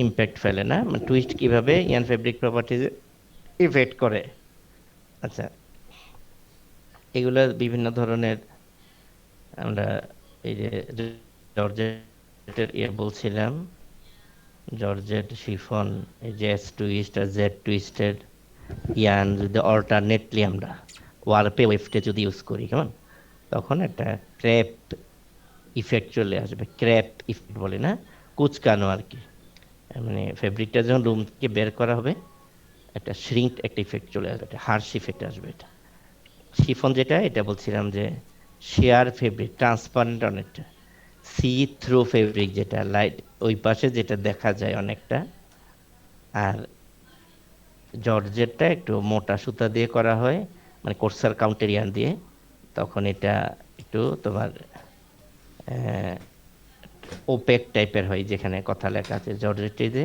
Impact ফেলে না, মানে টুইস্ট কিভাবে ইয়ান ফেব্রিক প্রপার্টিজ ইফেক্ট করে। আচ্ছা, এগুলো বিভিন্ন ধরনের আমরা এই যে জর্জেটের বলছিলাম, জর্জেট, শিফন, এই যে এস টুইস্ট আর জেড টুইস্টের ইয়ান যদি অল্টারনেটলি আমরা ওয়ার্পে ওয়েফটে যদি ইউজ করি, কেমন, তখন একটা ক্র্যাপ ইফেক্ট চলে আসবে। ক্র্যাপ ইফেক্ট বলে না, কুচকানো আর কি, মানে ফেব্রিকটা যখন রুম থেকে বের করা হবে একটা শ্রিঙ্ক একটা ইফেক্ট চলে আসবে, একটা হার্শ ইফেক্ট আসবে। এটা শিফন যেটা, এটা বলছিলাম যে শেয়ার ফেব্রিক, ট্রান্সপারেন্ট অনেকটা, সি থ্রু ফেব্রিক যেটা লাইট ওই পাশে যেটা দেখা যায় অনেকটা। আর জর্জেটটা একটু মোটা সুতা দিয়ে করা হয়, মানে কোর্সার কাউন্টেরিয়ান দিয়ে, তখন এটা একটু তোমার ওপেক টাইপের হয়, যেখানে কথা লেখা আছে জর্জেটে যে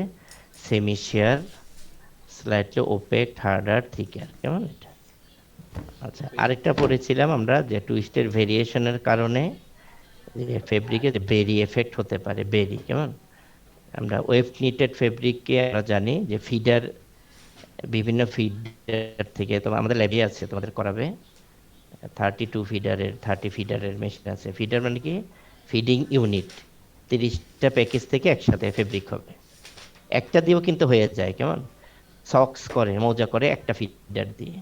semi sheer, slightly opaque, harder, thicker, কেমন এটা। আচ্ছা, আরেকটা পড়েছিলাম আমরা যে টুইস্টের ভেরিয়েশনের কারণে যে ফেব্রিকে যে বেরি এফেক্ট হতে পারে, বেরি, কেমন। আমরা ওয়েভ নিটেড ফেব্রিককে আমরা জানি যে ফিডার, বিভিন্ন ফিডার থেকে, তোমার আমাদের ল্যাবে আছে, তোমাদের করাবে 32 ফিডারের, 30 ফিডারের মেশিন আছে। ফিডার মানে কি, ফিডিং ইউনিট, 30টা প্যাকেজ থেকে একসাথে ফেব্রিক হবে। একটা দিয়েও কিন্তু হয়ে যায়, কেমন, সক্স করে, মোজা করে একটা ফিডার দিয়ে।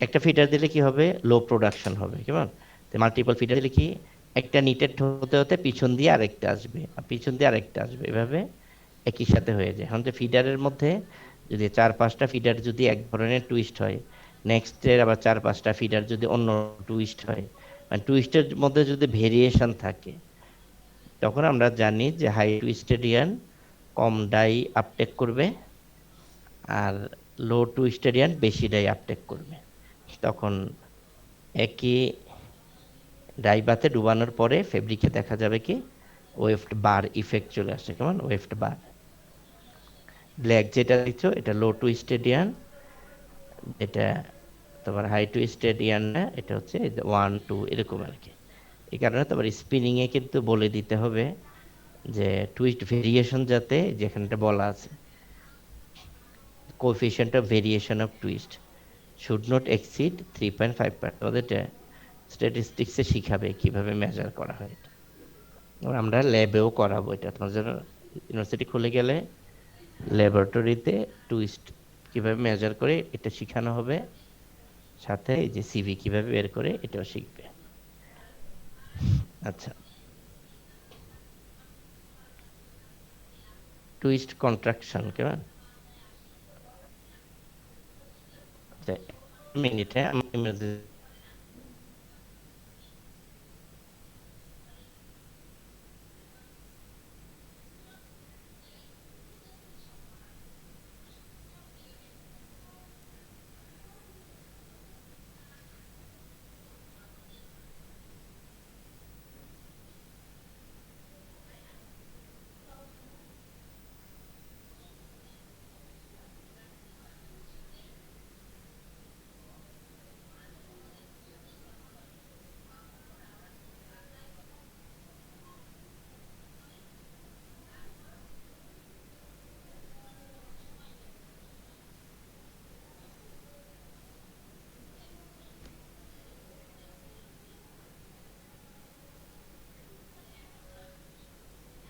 একটা ফিডার দিলে কি হবে, লো প্রোডাকশন হবে, কেমন। মাল্টিপল ফিডার দিলে কি, একটা নিটেড হতে হতে পিছন দিয়ে আরেকটা আসবে, আর পিছন দিয়ে আরেকটা আসবে, এভাবে একই সাথে হয়ে যায়। এখন যে ফিডারের মধ্যে যদি 4-5টা ফিডার যদি এক ধরনের টুইস্ট হয়, নেক্সট এর আবার 4-5টা ফিডার যদি অন্য টুইস্ট হয়, মানে টুইস্টের মধ্যে যদি ভেরিয়েশন থাকে, তখন আমরা জানি যে হাই টুইস্টেড ইয়ান কম ডাই আপটেক করবে, আর লো টুইস্টেড ইয়ান বেশি ডাই আপটেক করবে। তখন একই ডাইবাতে ডুবানোর পরে ফেব্রিকে দেখা যাবে কি ওয়েফট বার ইফেক্ট চলে আসছে, কেমন, ওয়েফট বার। ব্ল্যাক যেটা দিচ্ছ এটা লো টুইস্টেড ইয়ান, এটা তোমার হাই টুইস্টেড ইয়ান না, এটা হচ্ছে 1-2 এরকম আর কি। এই কারণে তোমার স্পিনিং এ কিন্তু বলে দিতে হবে যে টুইস্ট ভেরিয়েশন, যাতে যেখানটা বলা আছে coefficient of variation of twist should not exceed 3.5%। আমাদের স্ট্যাটিস্টিক্সে শিখাবে কিভাবে মেজার করা হয় এটা, এবং আমরা ল্যাবেও করাবো এটা। তোমার জন্য ইউনিভার্সিটি খুলে গেলে ল্যাবরেটরিতে টুইস্ট কিভাবে মেজার করে এটা শেখানো হবে, সাথে এই যে সিভি কিভাবে বের করে এটাও শিখবে। আচ্ছা, টুইস্ট কন্ট্রাকশন, কেমন। আচ্ছা, মিনিটে আমি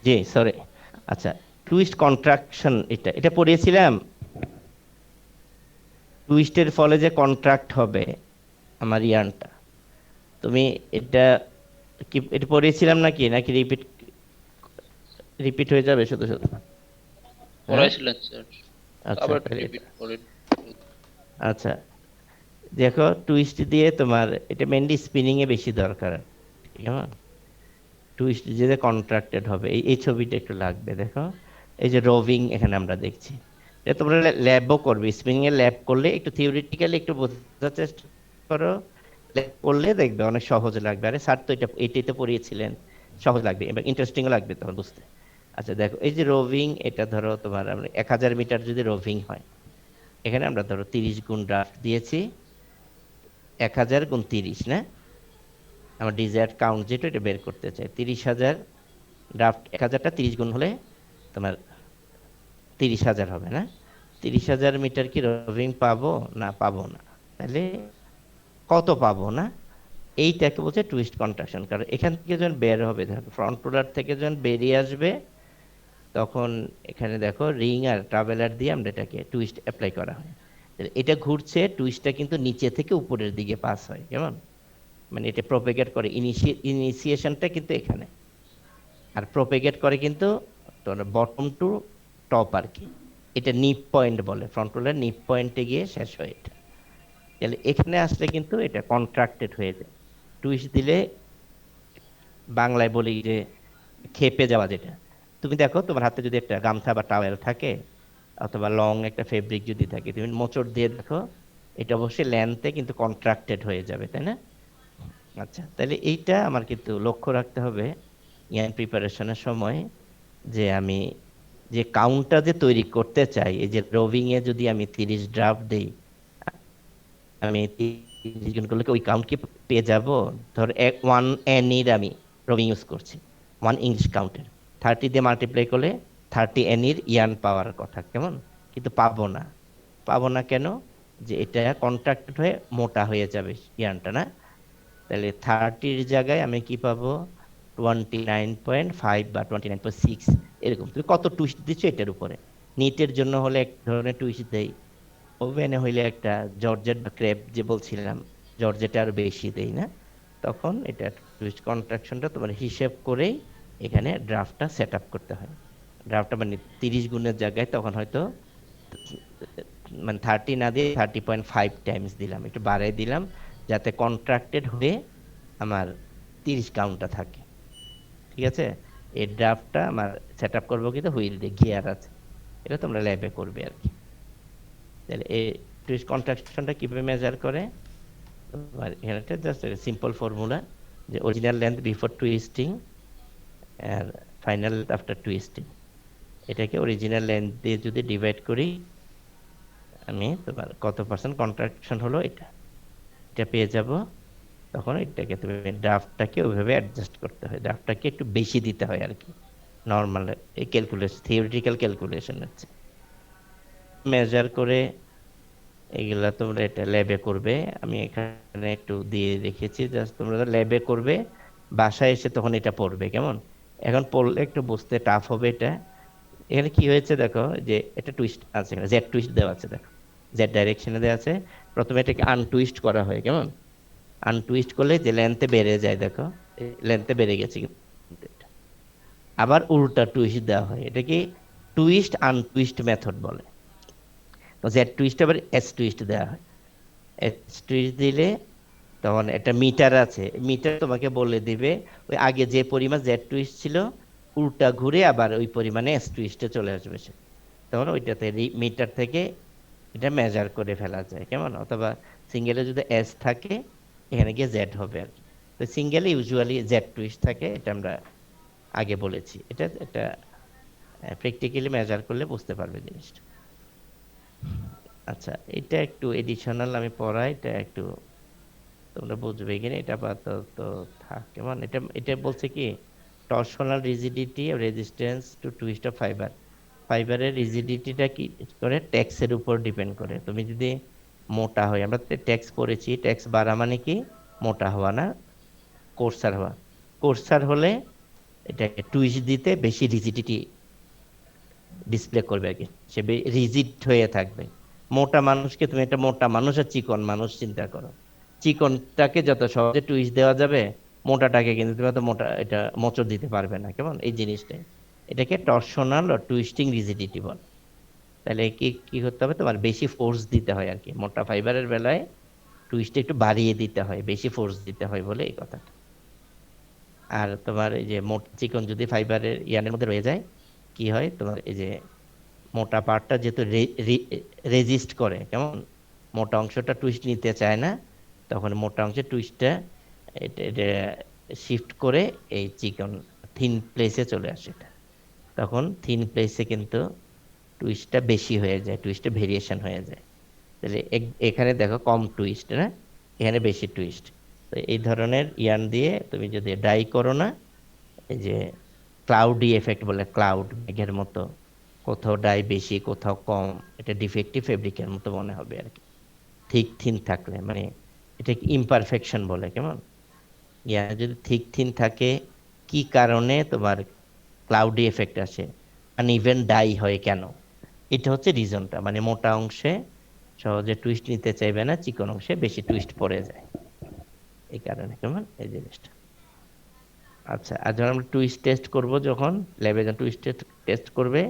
জি সরি। আচ্ছা, টুইস্ট কন্ট্রাকশন, এটা এটা পড়িয়েছিলাম, টুইস্টের ফলে যে কন্ট্রাক্ট হবে আমার ইয়ানটা, তুমি এটা কি এটা পড়িয়েছিলাম নাকি, নাকি রিপিট রিপিট হয়ে যাবে শুধু শুধু? হ্যাঁ, পড়াইছিলেন স্যার, আচ্ছা আবার তাহলে এটা, রিপিট করেন। আচ্ছা দেখো, টুইস্ট দিয়ে তোমার এটা মেনলি স্পিনিং এ বেশি দরকার, কেমন। টুইস্ট যে কন্ট্রাক্টেড হবে, এই এই ছবিটা একটু লাগবে, দেখো। এই যে রোভিং এখানে আমরা দেখছি, এটা তোমরা ল্যাবও করবে, স্পিনিং এর ল্যাব করলে একটু থিওরিটিক্যালি একটু বোঝার চেষ্টা করো, ল্যাব করলে দেখবে অনেক সহজ লাগবে। আরে স্যার তো এটা এটাই তো পড়িয়েছিলেন, সহজ লাগবে এবং ইন্টারেস্টিংও লাগবে তখন বুঝতে। আচ্ছা দেখো, এই যে রোভিং, এটা ধরো তোমার আমরা 1000 মিটার যদি রোভিং হয়, এখানে আমরা ধরো 30 গুণ ড্রাফট দিয়েছি, 1000 গুণ 30 না, আমার ডিজায়ার্ড কাউন্ট যেটা এটা বের করতে চাই, 30,000 ড্রাফট, 1000টা 30 গুণ হলে তোমার 30,000 হবে না? 30,000 মিটার কি রোভিং পাবো না পাবো না? তাহলে কত পাবো না, এইটাকে বলছে টুইস্ট কন্ট্রাকশন। কারণ এখান থেকে যখন বের হবে, দেখো ফ্রন্ট রোলার থেকে যখন বেরিয়ে আসবে, তখন এখানে দেখো রিং আর ট্রাভেলার দিয়ে আমরা এটাকে টুইস্ট অ্যাপ্লাই করা হয়। তাহলে এটা ঘুরছে, টুইস্টটা কিন্তু নিচে থেকে উপরের দিকে পাস হয়, কেমন? মানে এটা প্রোপেগেট করে, ইনিশিয়েশনটা কিন্তু এখানে, আর প্রোপেগেট করে কিন্তু বটম টু টপ আর কি। এটা নিপ পয়েন্ট বলে, ফ্রন্ট রোলার নিপ পয়েন্টে গিয়ে শেষ হয় এটা। তাহলে এখানে আসলে কিন্তু এটা কন্ট্রাক্টেড হয়ে যায়। টুইস্ট দিলে বাংলায় বলি যে খেপে যাওয়া যেটা। তুমি দেখো তোমার হাতে যদি একটা গামছা বা টাওয়েল থাকে, অথবা লং একটা ফেব্রিক যদি থাকে, তুমি মোচড় দিয়ে দেখো, এটা অবশ্যই লেন্থে কিন্তু কন্ট্রাক্টেড হয়ে যাবে, তাই না? আচ্ছা, তাহলে এইটা আমার কিন্তু লক্ষ্য রাখতে হবে ইয়ান প্রিপারেশনের সময়, যে আমি যে কাউন্টটা যে তৈরি করতে চাই, এই যে রোভিং এ যদি আমি 30 ড্রাফট দেই, আমি 30 জনগুলোকে ওই কাউন্ট কি পেয়ে যাব? ধর 1 এর আমি রোভিং ইউজ করছি, 1 ইঞ্চ কাউন্টের, 30 দিয়ে মাল্টিপ্লাই করলে 30 এর ইয়ান পাওয়ার কথা, কেমন? কিন্তু পাবো না। পাবো না কেন? যে এটা কন্ট্রাক্টেড হয়ে মোটা হয়ে যাবে ইয়ানটা, না? তাহলে 30-র জায়গায় আমি কি পাবো? 29.5 বা 29.6, এরকম। তুমি কত টুইস্ট দিচ্ছ এটার উপরে। নিটের জন্য হলে এক ধরনের টুইস্ট দেই, ওভেনে হইলে একটা জর্জেট বা ক্রেপ যে বলছিলাম, জর্জেটে আরো বেশি দেই, না? তখন এটা টুইস্ট কন্ট্রাকশনটা তোমার হিসেব করেই এখানে ড্রাফটটা সেট আপ করতে হয়। ড্রাফটটা মানে 30 গুণের জায়গায় তখন হয়তো মানে 30 না দিয়ে 30.5 টাইমস দিলাম, একটু বাড়াই দিলাম, যাতে কন্ট্রাক্টেড হয়ে আমার 30 কাউন্টটা থাকে। ঠিক আছে? এই ড্রাফটটা আমার সেট আপ করবো কিন্তু হুইল দিয়ে, গিয়ার আছে। এটা তোমরা ল্যাবে করবে আর কি। তাহলে এই টুইস্ট কন্ট্রাকশনটা কিভাবে মেজার করে? তোমার এখানে একটা জাস্ট সিম্পল ফর্মুলা, যে অরিজিনাল লেন্থ বিফোর টুইস্টিং আর ফাইনাল আফটার টুইস্টিং, এটাকে অরিজিনাল লেন্থ দিয়ে যদি ডিভাইড করি, আমি তোমার কত পার্সেন্ট কন্ট্রাকশন হলো এটা এটা পেয়ে যাব। তখন এটাকে তুমি ড্রাফটটাকে ওইভাবে অ্যাডজাস্ট করতে হয়, ড্রাফটটাকে একটু বেশি দিতে হয় আর কি, নর্মাল এই ক্যালকুলেশন, থিওরিটিক্যাল ক্যালকুলেশন হচ্ছে মেজার করে। এগুলা তোমরা এটা ল্যাবে করবে, আমি এখানে একটু দিয়ে রেখেছি, জাস্ট তোমরা ল্যাবে করবে, বাসায় এসে তখন এটা পড়বে, কেমন? এখন পড়লে একটু বুঝতে টাফ হবে এটা। এখানে কি হয়েছে দেখো, যে এটা টুইস্ট আছে, এখানে জেড টুইস্ট দেওয়া আছে, দেখো জেড ডাইরেকশনে দেওয়া আছে। প্রথমে এটাকে আনটুইস্ট করা হয়, কেমন? আনটুইস্ট করলে যে লেন্থে বেড়ে যায়, দেখো লেন্থে বেড়ে গেছে কিন্তু এটা। আবার উল্টা টুইস্ট দেওয়া হয়, এটা কি টুইস্ট আনটুইস্ট মেথড বলে। তো জেড টুইস্ট আবার এস টুইস্ট দেওয়া হয়। এস টুইস্ট দিলে তখন একটা মিটার আছে, মিটার তোমাকে বলে দিবে ওই আগে যে পরিমাণ জেড টুইস্ট ছিল, উল্টা ঘুরে আবার ওই পরিমাণে এস টুইস্টে চলে আসবে সে। তখন ওইটাতে মিটার থেকে এটা মেজার করে ফেলা যায়, কেমন? অথবা সিঙ্গেলে যদি এস থাকে, এখানে গিয়ে জেড হবে আর কি। তো সিঙ্গেলে ইউজুয়ালি জেড টুইস্ট থাকে, এটা আমরা আগে বলেছি। এটা এটা প্র্যাকটিক্যালি মেজার করলে বুঝতে পারবে জিনিসটা। আচ্ছা, এটা একটু এডিশনাল আমি পড়াই, এটা একটু তোমরা বুঝবে কিনা এটা আপাতত থাক, কেমন? এটা এটা বলছে কি, torsional rigidity resistance to twist of fibre. ফাইবারের রিজিডিটিটা কি করে? ট্যাক্সের উপর ডিপেন্ড করে। তুমি যদি মোটা হয়, আমরা ট্যাক্স পড়েছি, ট্যাক্স বাড়া মানে কি? মোটা হওয়া, না কোর্সার হওয়া। কোর্সার হলে এটাকে টুইস্ট দিতে বেশি রিজিডিটি ডিসপ্লে করবে আর কি, সে রিজিড হয়ে থাকবে। মোটা মানুষকে তুমি একটা মোটা মানুষ আর চিকন মানুষ চিন্তা করো, চিকনটাকে যত সহজে টুইস্ট দেওয়া যাবে, মোটাটাকে কিন্তু তুমি অত মোটা এটা মোচড় দিতে পারবে না, কেমন? এই জিনিসটাই, এটাকে টর্সনাল ও টুইস্টিং রিজিডিটি বলে। তাহলে কি কি করতে হবে? তোমার বেশি ফোর্স দিতে হয় আর কি, মোটা ফাইবারের বেলায় টুইস্ট একটু বাড়িয়ে দিতে হয়, বেশি ফোর্স দিতে হয় বলে এই কথাটা। আর তোমার এই যে চিকন যদি ফাইবারের ইয়ানের মধ্যে রয়ে যায়, কি হয় তোমার? এই যে মোটা পার্টটা যেহেতু রেজিস্ট করে, কেমন? মোটা অংশটা টুইস্ট নিতে চায় না, তখন মোটা অংশের টুইস্টটা এটা শিফট করে এই চিকন থিন প্লেসে চলে আসে এটা। তখন থিন প্লেসে কিন্তু টুইস্টটা বেশি হয়ে যায়, টুইস্টে ভেরিয়েশন হয়ে যায়। তাহলে এখানে দেখো কম টুইস্ট, না? এখানে বেশি টুইস্ট। তো এই ধরনের ইয়ান দিয়ে তুমি যদি ডাই করো না, এই যে ক্লাউডি এফেক্ট বলে, ক্লাউড মেঘের মতো, কোথাও ডাই বেশি কোথাও কম, এটা ডিফেক্টিভ ফেব্রিকের মতো মনে হবে আর কি। থিক থিন থাকলে মানে এটা ইমপারফেকশন বলে, কেমন যদি থিক থিন থাকে, কি কারণে তোমার ক্লাউডি এফেক্ট আসে, আনইভেন ডাই হয় কেন, এটা হচ্ছে রিজনটা। মানে মোটা অংশে সহজে টুইস্ট নিতে চাইবে না, চিকন অংশে বেশি টুইস্ট পড়ে যায়, এই কারণে কেমন এই জিনিসটা। আচ্ছা, আর যখন আমরা টুইস্ট টেস্ট করব, যখন ল্যাবে যখন টুইস্ট টেস্ট করবে,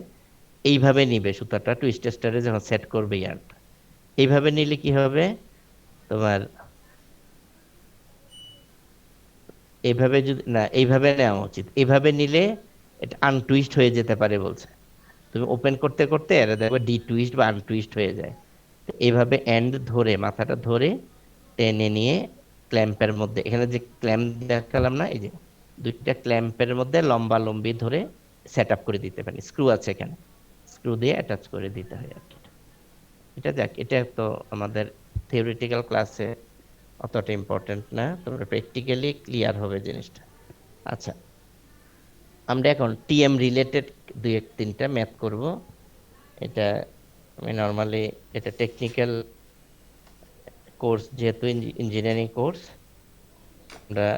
এইভাবে নিবে সুতাটা, টুইস্ট টেস্টারে যখন সেট করবে ইয়ারটা, এইভাবে নিলে কি হবে তোমার, এইভাবে যদি না, এইভাবে নেওয়া উচিত। এইভাবে নিলে এটা আনটুইস্ট হয়ে যেতে পারে বলছে। তুমি ওপেন করতে করতে এটা দেখবে ডি টুইস্ট বা আনটুইস্ট হয়ে যায়। তো এইভাবে এন্ড ধরে, মাথাটা ধরে টেনে নিয়ে ক্ল্যাম্পের মধ্যে, এখানে যে ক্ল্যাম্প দেখালাম না, এই যে দুইটা ক্ল্যাম্পের মধ্যে লম্বা লম্বি ধরে সেট আপ করে দিতে পারি। স্ক্রু আছে এখানে, স্ক্রু দিয়ে অ্যাটাচ করে দিতে হয় আর কি। এটা যাক, এটা তো আমাদের থিওরিটিক্যাল ক্লাসে অতটা ইম্পর্টেন্ট না, তোমরা প্র্যাকটিক্যালি ক্লিয়ার হবে জিনিসটা। আচ্ছা, আমরা এখন টিএম রিলেটেড দুই এক তিনটা ম্যাথ করব। এটা আমি নর্মালি, এটা টেকনিক্যাল কোর্স যেহেতু, ইঞ্জিনিয়ারিং কোর্স, আমরা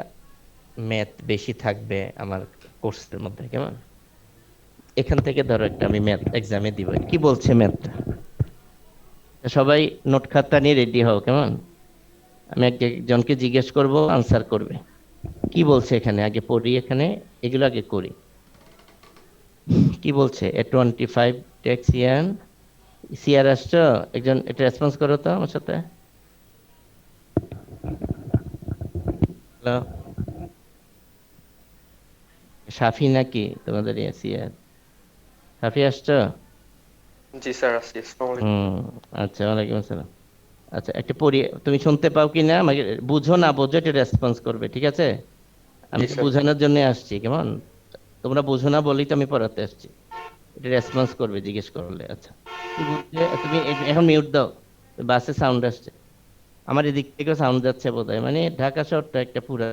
ম্যাথ বেশি থাকবে আমার কোর্সের মধ্যে, কেমন। এখান থেকে ধরো একটা আমি ম্যাথ এক্সামে দিব, কি বলছে ম্যাথটা, সবাই নোট খাতা নিয়ে রেডি হও, কেমন। আমি একজনকে জিজ্ঞেস করব, আনসার করবে। কি বলছে এখানে, আগে পড়ি, এখানে এগুলো আগে করি। কি বলছে, এ 25 টেক্স ইয়ান, সিআর আসছো, একজন এটা রেসপন্স করো তো আমার সাথে। হ্যালো, সাফি নাকি তোমাদের সিআর? সাফি আসছো? জি স্যার, আসছি। আসসালামু আলাইকুম। হুম, আচ্ছা, ওয়ালাইকুম আসসালাম। আচ্ছা, একটা পড়ি, তুমি শুনতে পাও কি না আমাকে, বুঝো না বোঝো এটা রেসপন্স করবে, ঠিক আছে। আমি জি তো স্যার। বোঝানোর জন্য আসছি, কেমন। তোমরা বুঝো না বলেই তো আমি পড়াতে আসছি, এটা রেসপন্স করবে জিজ্ঞেস করলে। আচ্ছা, কি বলছে, তুমি এখন মিউট দাও, বাসে সাউন্ড আসছে, আমার এদিক থেকেও সাউন্ড যাচ্ছে বোধহয়। মানে ঢাকা শহরটা একটা পুরা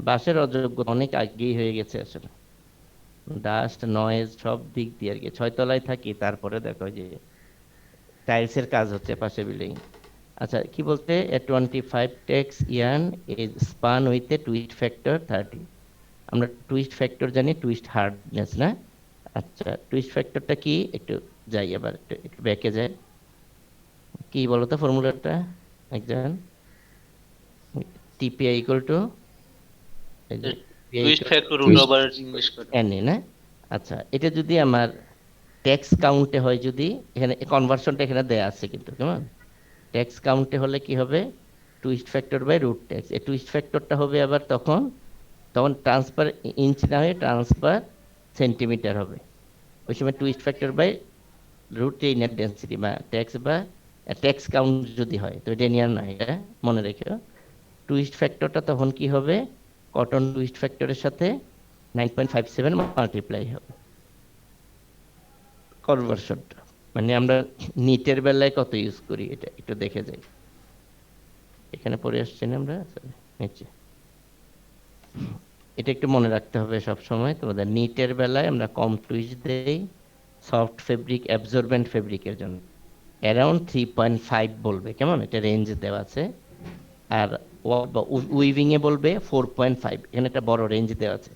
বাসের অযোগ্য, অনেক আগেই হয়ে গেছে আসলে, ডাস্ট নয়েজ সব দিক দিয়ে আর কি। 6 তলায় থাকি, তারপরে দেখো যে টাইলসের কাজ হচ্ছে পাশে বিল্ডিং। আচ্ছা, কি বলতে, a 25 tex yarn is spun with a twist factor 30। আমরা টুইস্ট ফ্যাক্টর জানি, টুইস্ট হার্ডনেস না। আচ্ছা, টুইস্ট ফ্যাক্টরটা কি, একটু যাই, আবার একটু একটু ব্যাকে যায়, কি বলতো ফর্মুলাটা একজন, টিপিআই ইকুয়াল টু, এই যে TPI twist equal factor to root over English করে। এন না। আচ্ছা, এটা যদি আমার ট্যাক্স কাউন্টে হয়, যদি এখানে কনভার্সনটা এখানে দেয়া আছে কিন্তু, কেমন। ট্যাক্স কাউন্টে হলে কি হবে, twist factor by root tex. এই টুইস্ট ফ্যাক্টরটা হবে আবার তখন, তখন ট্রান্সফার ইঞ্চ না হয়ে ট্রান্সফার সেন্টিমিটার হবে। ওই সময় twist factor by root inner density বা ট্যাক্স, বা ট্যাক্স কাউন্ট যদি হয়, তো এটা নিয়ে না, এটা মনে রেখো। টুইস্ট ফ্যাক্টরটা তখন কি হবে, কটন টুইস্ট ফ্যাক্টরের সাথে 9.57 মাল্টিপ্লাই হবে কনভার্সনটা। মানে আমরা নিটের বেলায় কত ইউজ করি, এটা একটু দেখে যাই, এখানে পড়ে আসছি না আমরা, sorry, নিচে। এটা একটু মনে রাখতে হবে সব সময়, তোমাদের নিটের বেলায় আমরা কম টুইস্ট দেই সফট ফেব্রিক, অ্যাবজর্বেন্ট ফেব্রিকের জন্য অ্যারাউন্ড 3.5 বলবে, কেমন, এটা রেঞ্জ দেওয়া আছে। আর উইভিং এ বলবে 4.5, এখানে একটা বড় রেঞ্জ দেওয়া আছে,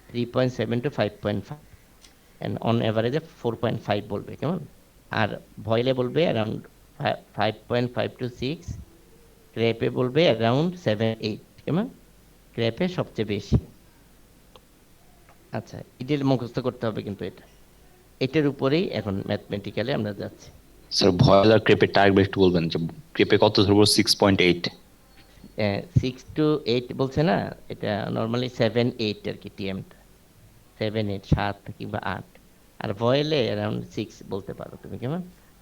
3.7 to 5.5, অ্যান্ড অন অ্যাভারেজে 4.5 বলবে, কেমন। আর ভয়েলে বলবে অ্যারাউন্ড 5.5 to 6, ক্রেপে বলবে অ্যারাউন্ড 7-8, কেমন, ক্রেপে সবচেয়ে বেশি। আচ্ছা, এটার মুখস্থ করতে হবে কিন্তু, এটার উপরেই এখন ম্যাথমেটিক্যালি আমরা যাচ্ছি। স্যার ভয়েল আর ক্রেপের টার্গেট একটু বলবেন, যে ক্রেপে কত ধরবো? 6.8। 6 to 8 বলছে না, এটা নর্মালি 7-8 আর কি, টিএমটা 7-8, 7 কিংবা 8। আর ভয়েলে অ্যারাউন্ড 6 বলতে পারো তুমি, কেমন।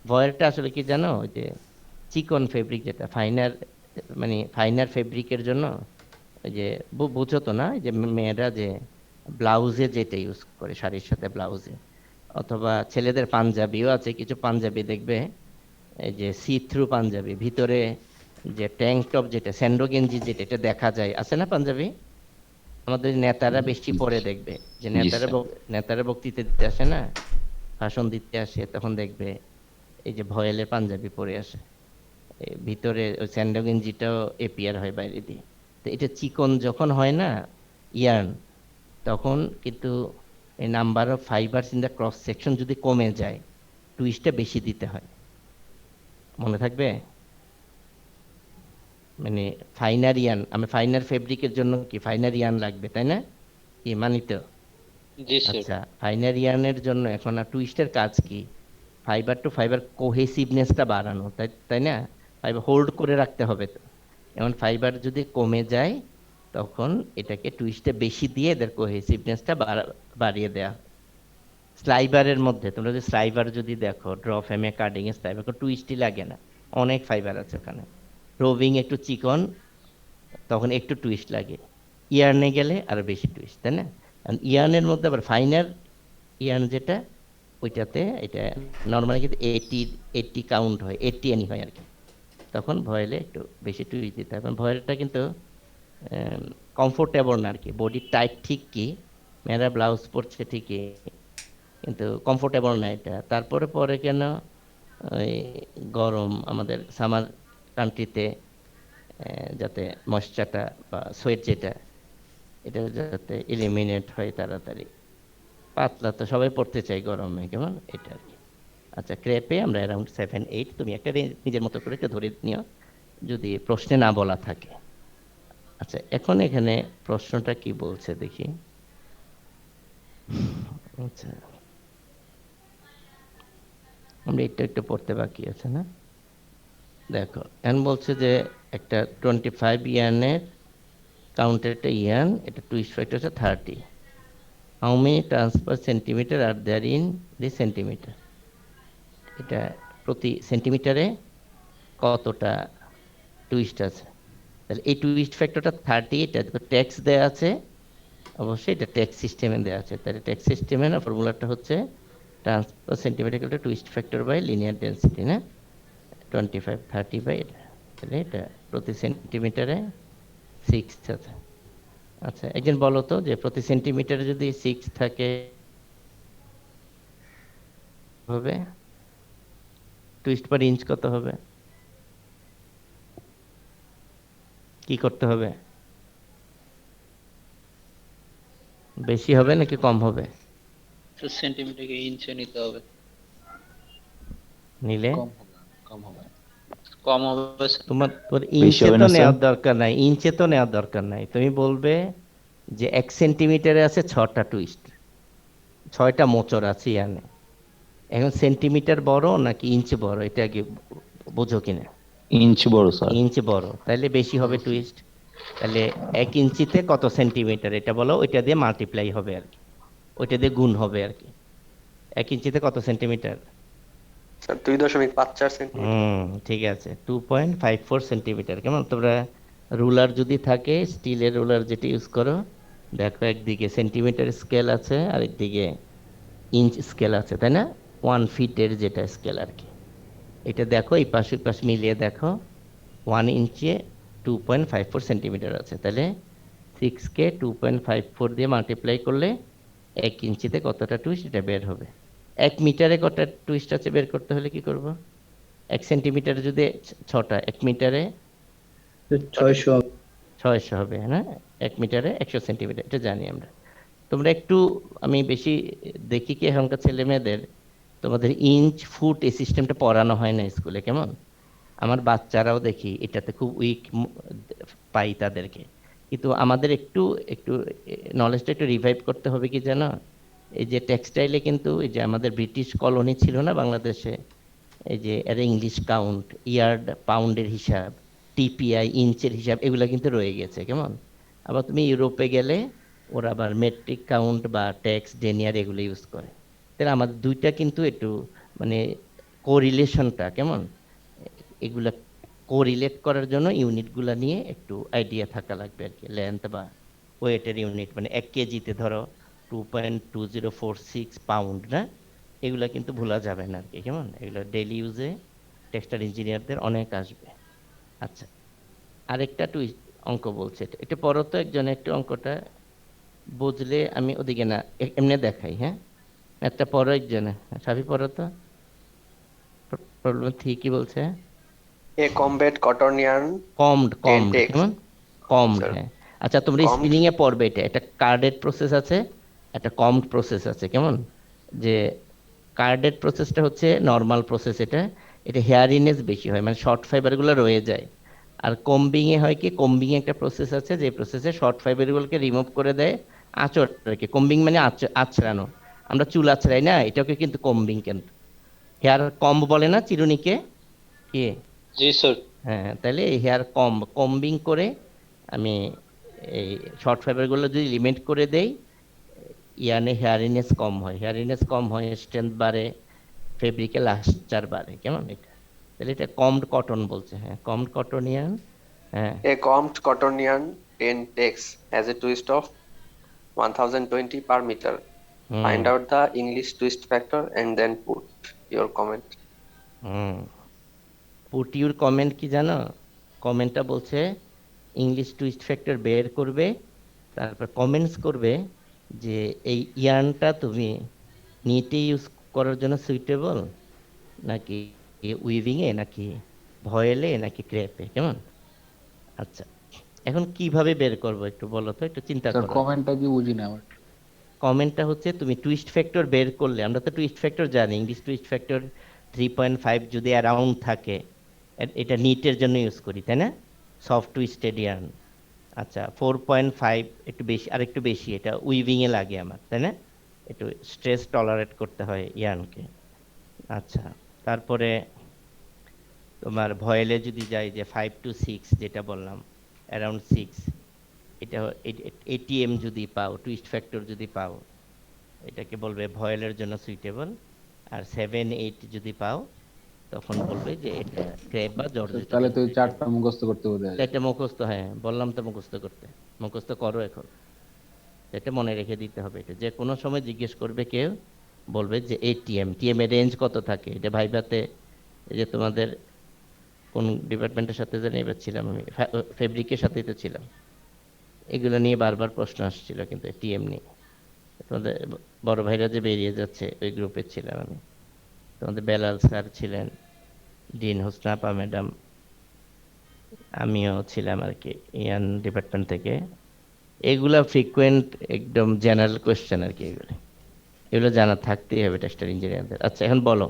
ভয়েলটা আসলে কি জানো, ওই যে চিকন ফেব্রিক, যেটা ফাইনার, মানে ফাইনার ফেব্রিকের জন্য, ওই যে বুঝো তো না, এই যে মেয়েরা যে ব্লাউজে যেটা ইউজ করে, শাড়ির সাথে ব্লাউজে, অথবা ছেলেদের পাঞ্জাবিও আছে, কিছু পাঞ্জাবি দেখবে এই যে সি থ্রু পাঞ্জাবি, ভিতরে যে ট্যাঙ্ক টপ, যেটা স্যান্ডো গেঞ্জি, যেটা এটা দেখা যায়, আছে না পাঞ্জাবি, আমাদের নেতারা বেশি পরে দেখবে, যে জি স্যার। নেতারা বক্তৃতা দিতে আসে না, ভাষণ দিতে আসে তখন দেখবে এই যে ভয়েলের পাঞ্জাবি পরে আসে, ভিতরে ওই স্যান্ডো গেঞ্জিটাও এপিয়ার হয় বাইরে দিয়ে। তো এটা চিকন যখন হয় না ইয়ার্ন, তখন কিন্তু এই number of fibres in the cross section যদি কমে যায়, টুইস্টটা বেশি দিতে হয়। মনে থাকবে? মানে ফাইনার ইয়ার্ন, আমি ফাইনার ফেব্রিকের জন্য কি ফাইনার ইয়ার্ন লাগবে, তাই না? কি মানি তো? জি স্যার। আচ্ছা, ফাইনার ইয়ার্নের জন্য এখন আর টুইস্টের কাজ কি? ফাইবার টু ফাইবার কোহেসিভনেসটা বাড়ানো, তাই তাই না? ফাইবার হোল্ড করে রাখতে হবে তো। এখন ফাইবার যদি কমে যায়, তখন এটাকে টুইস্টে বেশি দিয়ে এদের কোহেসিভনেসটা বাড়িয়ে দেয়া। স্লাইবারের মধ্যে তোমরা যদি স্লাইবার যদি দেখো, ড্র ফ্রেমে কাটিং এ স্লাইবার কোনো টুইস্টই লাগে না, অনেক ফাইবার আছে ওখানে। রোভিং একটু চিকন, তখন একটু টুইস্ট লাগে। ইয়ার্নে গেলে আরো বেশি টুইস্ট, তাই না? কারণ ইয়ার্নের মধ্যে আবার ফাইনার ইয়ার্ন যেটা, ওইটাতে এটা নর্মালি কিন্তু 80 কাউন্ট হয়, 80 এনি হয় আর কি। তখন ভয়েলে একটু বেশি টুইস্ট দিতে হবে। ভয়েলটা কিন্তু কমফোর্টেবল না আর কি, বডি টাইট ঠিক কি, মেয়েরা ব্লাউজ পরছে ঠিকই, কিন্তু কমফোর্টেবল না এটা। তারপরে পরে কেন ওই গরম আমাদের সামার কান্ট্রিতে, যাতে ময়শ্চারটা বা সোয়েট যেটা, এটা যাতে এলিমিনেট হয় তাড়াতাড়ি। পাতলা তো সবাই পড়তে চাই গরমে, কেমন এটা আর কি। আচ্ছা, ক্রেপে আমরা অ্যারাউন্ড 7-8, তুমি একটা রেঞ্জ নিজের মতো করে একটা ধরে নিও যদি প্রশ্নে না বলা থাকে। আচ্ছা, এখন এখানে প্রশ্নটা কি বলছে দেখি। আচ্ছা, আমরা একটু একটু পড়তে বাকি আছে না? দেখো, এখন বলছে যে একটা 25 ইয়ানের কাউন্টের একটা ইয়ান, এটা টুইস্ট ফ্যাক্টর হচ্ছে 30। How many transfer centimetre are there in the centimetre, এটা প্রতি সেন্টিমিটারে কতটা টুইস্ট আছে। তাহলে এই টুইস্ট ফ্যাক্টরটা 30, এটা ট্যাক্স দেয়া আছে, অবশ্যই এটা ট্যাক্স সিস্টেমে দেওয়া আছে। তাহলে ট্যাক্স সিস্টেমের ফর্মুলাটা হচ্ছে transfer centimetre equal to twist factor by linear density, না? 25 30 বাই এটা, তাহলে এটা প্রতি সেন্টিমিটারে 6 আছে। আচ্ছা, একজন বলো তো যে প্রতি সেন্টিমিটারে যদি 6 থাকে হবে, টুইস্ট পার ইঞ্চ কত হবে? কি করতে হবে? বেশি হবে নাকি কম হবে? সেন্টিমিটারকে ইঞ্চে নিতে হবে। নিলে কম হবে, কম হবে। কম হবে স্যার। তোমার তোর বেশি ইঞ্চে হবে তো না স্যার? নেওয়ার দরকার নাই, ইঞ্চে তো নেওয়ার দরকার নাই। তুমি বলবে যে 1 সেন্টিমিটারে আছে 6টা টুইস্ট, 6টা মোচড় আছে ইয়ানে। এখন সেন্টিমিটার বড় নাকি ইঞ্চ বড়, এটা আগে বোঝো কিনা। ইঞ্চ বড় স্যার। ইঞ্চ বড়, তাহলে বেশি হবে টুইস্ট। তাহলে 1 ইঞ্চিতে কত সেন্টিমিটার এটা বলো, ওইটা দিয়ে মাল্টিপ্লাই হবে আর কি, ওইটা দিয়ে গুণ হবে আর কি। 1 ইঞ্চিতে কত সেন্টিমিটার? Sir 2.54 centimetre. ঠিক আছে, 2.54 সেন্টিমিটার। কেমন তোমরা রুলার যদি থাকে, স্টিলের রুলার যেটা ইউজ করো, দেখো একদিকে সেন্টিমিটার স্কেল আছে আর একদিকে ইঞ্চ স্কেল আছে, তাই না? 1 ফিটের যেটা স্কেল আর কি, এটা দেখো এই পাশে ওই পাশে মিলিয়ে দেখো, 1 ইঞ্চে 2.54 সেন্টিমিটার আছে। তাহলে 6কে 2.54 দিয়ে মাল্টিপ্লাই করলে 1 ইঞ্চিতে কতটা টুইস্ট এটা বের হবে। 1 মিটারে কতটা টুইস্ট আছে বের করতে হলে কি করব? 1 সেন্টিমিটারে যদি 6টা, 1 মিটারে 600 600 হবে, হ্যাঁ? 1 মিটারে 100 সেন্টিমিটার, এটা জানি আমরা। তোমরা একটু, আমি বেশি দেখি কি এখনকার ছেলে মেয়েদের, তোমাদের ইঞ্চ ফুট এই সিস্টেমটা পড়ানো হয় না স্কুলে, কেমন? আমার বাচ্চারাও দেখি এটাতে খুব উইক পাই তাদেরকে। কিন্তু আমাদের একটু একটু নলেজটা একটু রিভাইভ করতে হবে কি জানো? এই যে টেক্সটাইলে কিন্তু এই যে আমাদের ব্রিটিশ কলোনি ছিল না বাংলাদেশে, এই যে এর ইংলিশ কাউন্ট, ইয়ার্ড পাউন্ডের হিসাব, টিপিআই ইঞ্চের হিসাব, এগুলো কিন্তু রয়ে গেছে, কেমন? আবার তুমি ইউরোপে গেলে ওরা আবার মেট্রিক কাউন্ট বা ট্যাক্স ডেনিয়ার এগুলো ইউজ করে। তাহলে আমাদের দুইটা কিন্তু একটু মানে কোরিলেশনটা কেমন, এগুলা কোরিলেট করার জন্য ইউনিটগুলা নিয়ে একটু আইডিয়া থাকা লাগবে আর কি। লেন্থ বা ওয়েটের ইউনিট, মানে 1 কেজিতে ধরো 2.2046 পাউন্ড, না? এগুলা কিন্তু ভোলা যাবে না আর কি, কেমন? এগুলো ডেইলি ইউজে টেক্সটাইল ইঞ্জিনিয়ারদের অনেক আসবে। আচ্ছা, আরেকটা অঙ্ক বলছে, এটা এটা পড়ো তো একজন একটু অঙ্কটা, বুঝলে আমি ওদিকে না এমনি দেখাই, হ্যাঁ? একটা পড়ো একজনে, সাফি পড়ো তো। প্রবলেম কি বলছে? A combat cotton yarn commode, 10 commode takes. কেমন? কমড, Sir, হ্যাঁ। আচ্ছা তোমরা combed. স্পিনিং এ পড়বে এটা, একটা কার্ডেড প্রসেস আছে, একটা কমড প্রসেস আছে, কেমন? যে কার্ডেড প্রসেসটা হচ্ছে নর্মাল প্রসেস, এটা এটা হেয়ারিনেস বেশি হয়, মানে শর্ট ফাইবারগুলো রয়ে যায়। আর কম্বিং এ হয় কি, কম্বিং এ একটা প্রসেস আছে যে প্রসেসে শর্ট ফাইবারগুলোকে রিমুভ করে দেয়, আঁচড় আর কি। কম্বিং মানে আঁচড়ানো, আমরা চুল আঁচড়াই না, এটাকে কিন্তু কম্বিং, কিন্তু হেয়ার কম্ব বলে না চিরুনিকে, কি? জি স্যার। হ্যাঁ, তাহলে এই হেয়ার কম্বিং করে আমি এই শর্ট ফাইবারগুলো যদি লিমিট করে দেই, ইয়ানে হেয়ারিনেস কম হয়, হেয়ারিনেস কম হয়, স্ট্রেংথ বাড়ে, ফেব্রিকে লাস্টার বাড়ে, কেমন? এটা তাহলে এটা কমড কটন বলছে, হ্যাঁ কমড কটনিয়ান, হ্যাঁ। A combed cotton yarn 10 takes has a twist of 1020 per meter. Hmm Find out the English twist factor and then put your comment. Hmm put your comment কি জানো? কমেন্টটা বলছে ইংলিশ টুইস্ট ফ্যাক্টর বের করবে, তারপর comments করবে যে এই ইয়ার্নটা তুমি নিটে ইউজ করার জন্য সুইটেবল, নাকি উইভিং এ, নাকি ভয়েলে, নাকি ক্রেপে, কেমন? আচ্ছা, এখন কিভাবে বের করবো একটু বলো তো, একটু চিন্তা স্যার করো। কমেন্টটা কি বুঝি না আমার। কমেন্টটা হচ্ছে তুমি টুইস্ট ফ্যাক্টর বের করলে, আমরা তো টুইস্ট ফ্যাক্টর জানি, ইংলিশ টুইস্ট ফ্যাক্টর 3.5 যদি অ্যারাউন্ড থাকে, এটা নিটের জন্য ইউজ করি, তাই না? Soft twisted yarn. আচ্ছা 4.5 একটু বেশি, আর একটু বেশি, এটা উইভিং এ লাগে আমার, তাই না? একটু স্ট্রেস টলারেট করতে হয় ইয়ার্নকে। আচ্ছা, তারপরে তোমার ভয়েলে যদি যাই, যে 5 to 6 যেটা বললাম, অ্যারাউন্ড 6, এটা এটিএম যদি পাও, টুইস্ট ফ্যাক্টর যদি পাও, এটাকে বলবে ভয়েলের জন্য সুইটেবল। আর 7-8 যদি পাও, তখন বলবে যে এটা ক্রেপ বা জর্জেটের তাহলে জন্য তো ওই suitable। চারটা মুখস্থ করতে বোধ হয়। এটা মুখস্থ, হ্যাঁ বললাম তো মুখস্থ করতে, মুখস্থ করো এখন, এটা মনে রেখে দিতে হবে। এটা যে কোনো সময় জিজ্ঞেস করবে কেউ, বলবে যে এটিএম, টিএম এর রেঞ্জ কত থাকে, এটা ভাইভাতে, এই যে তোমাদের কোন ডিপার্টমেন্টের সাথে জানি এবার ছিলাম আমি, ফেব্রিকের সাথেই তো ছিলাম, এগুলো নিয়ে বারবার প্রশ্ন আসছিল, কিন্তু টিএম নিয়ে। তোমাদের বড় ভাইরা যে বেরিয়ে যাচ্ছে, ওই গ্রুপে ছিলাম আমি। তোমাদের বেলাল স্যার ছিলেন, ডিন হোসনাপা ম্যাডাম, আমিও ছিলাম আর কি, ইয়ান ডিপার্টমেন্ট থেকে। এগুলা ফ্রিকুয়েন্ট একদম জেনারেল কোয়েশ্চেন আর কি, এগুলো এগুলো জানা থাকতেই হবে টেক্সটাইল ইঞ্জিনিয়ারদের। আচ্ছা এখন বলো,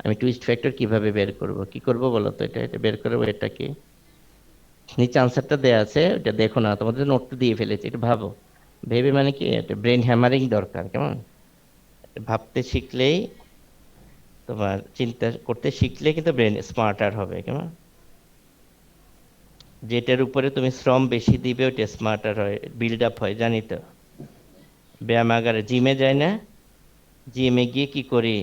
আমি টুইস্ট ফ্যাক্টর কিভাবে বের করব, কি করব বলো তো? এটা এটা বের করবো, এটা কি? নিচে আনসারটা দেয়া আছে, ওটা দেখো না, তোমাদের নোটটা দিয়ে ফেলেছি, একটু ভাবো। ভেবে মানে কি, একটা ব্রেন হ্যামারিং দরকার, কেমন? ভাবতে শিখলেই, তোমার চিন্তা করতে শিখলে কিন্তু ব্রেন স্মার্টার হবে, কেমন? যেটার উপরে তুমি শ্রম বেশি দিবে ওটা স্মার্টার হয়, বিল্ড আপ হয়, জানি তো। ব্যায়ামাগারে জিমে যায় না, জিমে গিয়ে কি করি,